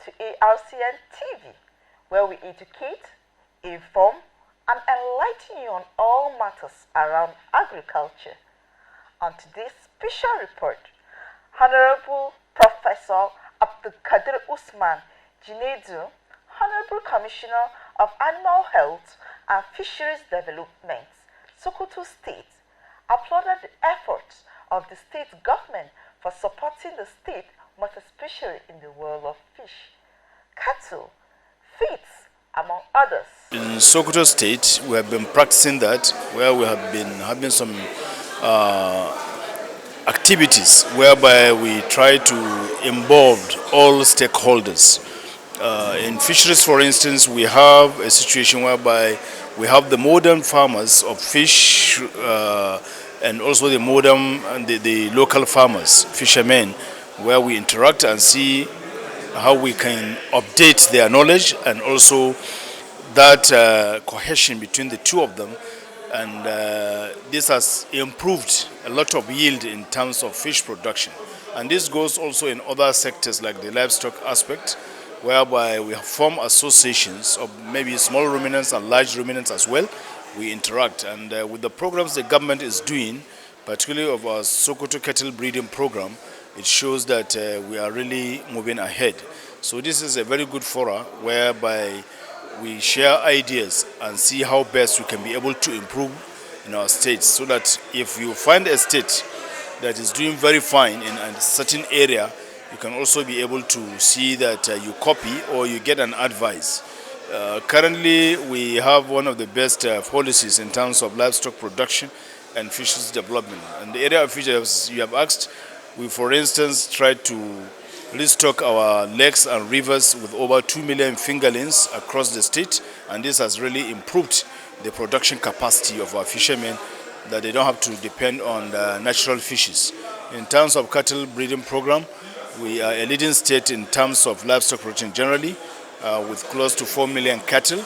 to ARCN TV, where we educate, inform, and enlighten you on all matters around agriculture. On today's special report, Honorable Professor Abdul Kadir Usman Jinedu, Honorable Commissioner of Animal Health and Fisheries Development, Sokoto State, applauded the efforts of the state government for supporting the state, most especially in the world of fish, cattle, feeds, among others. In Sokoto State, we have been practicing that, where we have been having some activities whereby we try to involve all stakeholders. In fisheries, for instance, we have a situation whereby we have the modern farmers of fish and also the modern and the local farmers, fishermen, where we interact and see how we can update their knowledge and also that cohesion between the two of them. And this has improved a lot of yield in terms of fish production. And this goes also in other sectors like the livestock aspect, whereby we have formed associations of maybe small ruminants and large ruminants as well. We interact, and with the programs the government is doing, particularly of our Sokoto cattle breeding program, it shows that we are really moving ahead. So this is a very good forum whereby we share ideas and see how best we can be able to improve in our states, so that if you find a state that is doing very fine in a certain area, you can also be able to see that you copy or you get an advice. Currently, we have one of the best policies in terms of livestock production and fisheries development. In the area of fisheries, you have asked, we, for instance, tried to restock our lakes and rivers with over 2 million fingerlings across the state, and this has really improved the production capacity of our fishermen, that they don't have to depend on the natural fishes. In terms of cattle breeding program, we are a leading state in terms of livestock production generally, with close to 4 million cattle.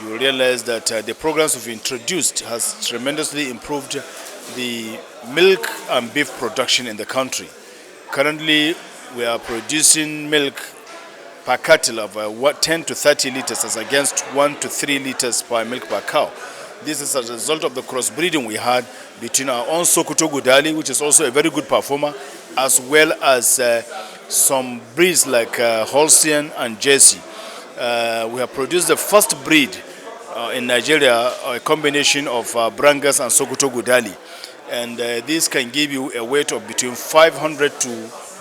You will realize that the programs we've introduced has tremendously improved the milk and beef production in the country. Currently, we are producing milk per cattle of 10 to 30 liters as against 1 to 3 liters per milk per cow. This is as a result of the crossbreeding we had between our own Sokoto Gudali, which is also a very good performer, as well as some breeds like Holstein and Jersey. We have produced the first breed in Nigeria, a combination of Brangas and Sokoto Gudali. And this can give you a weight of between 500 to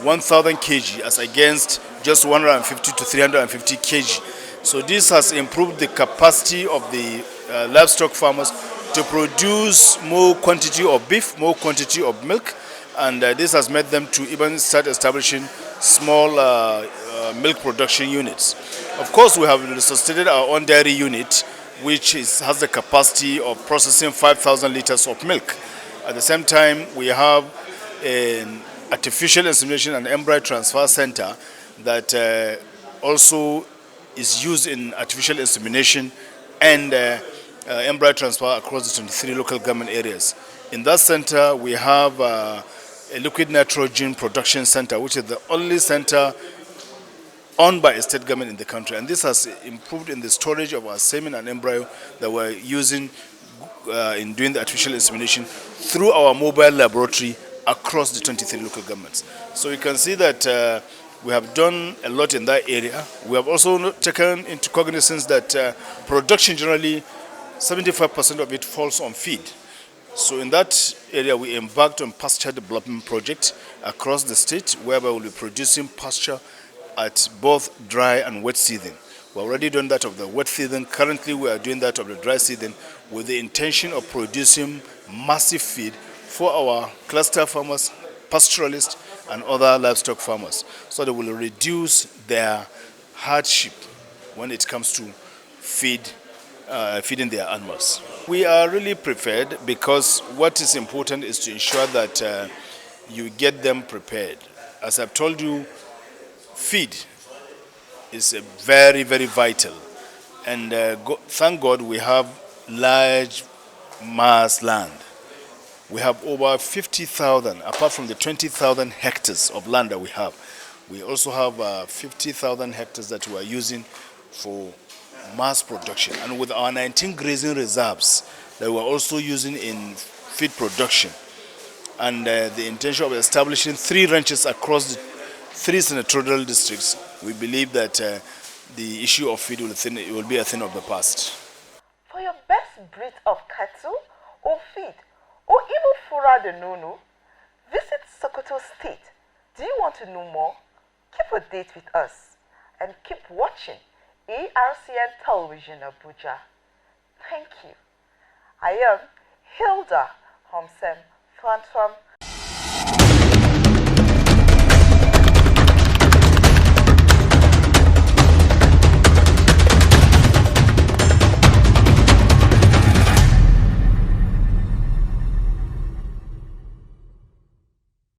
1,000 kg as against just 150 to 350 kg. So this has improved the capacity of the livestock farmers to produce more quantity of beef, more quantity of milk, and this has made them to even start establishing small milk production units. Of course, we have resuscitated our own dairy unit, which has the capacity of processing 5,000 liters of milk. At the same time, we have an artificial insemination and embryo transfer center that also is used in artificial insemination and embryo transfer across the 23 local government areas. In that center, we have a liquid nitrogen production center, which is the only center owned by a state government in the country. And this has improved in the storage of our semen and embryo that we're using in doing the artificial insemination through our mobile laboratory across the 23 local governments. So you can see that we have done a lot in that area. We have also taken into cognizance that production generally, 75% of it falls on feed. So in that area, we embarked on pasture development project across the state, whereby we'll be producing pasture at both dry and wet season. We've already done that of the wet season. Currently, we are doing that of the dry season with the intention of producing massive feed for our cluster farmers, pastoralists, and other livestock farmers, so they will reduce their hardship when it comes to feeding their animals. We are really prepared, because what is important is to ensure that you get them prepared. As I've told you, feed is very, very vital. And thank God we have large mass land. We have over 50,000, apart from the 20,000 hectares of land that we have. We also have 50,000 hectares that we are using for mass production. And with our 19 grazing reserves that we're also using in feed production, and the intention of establishing 3 ranches across the 3 senatorial districts, we believe that the issue of feed will be a thing of the past. For your best breed of cattle or feed, or even fura the nono, visit Sokoto State. Do you want to know more? Keep a date with us and keep watching ARCN Television Abuja. Thank you. I am Hilda Homsem Phantom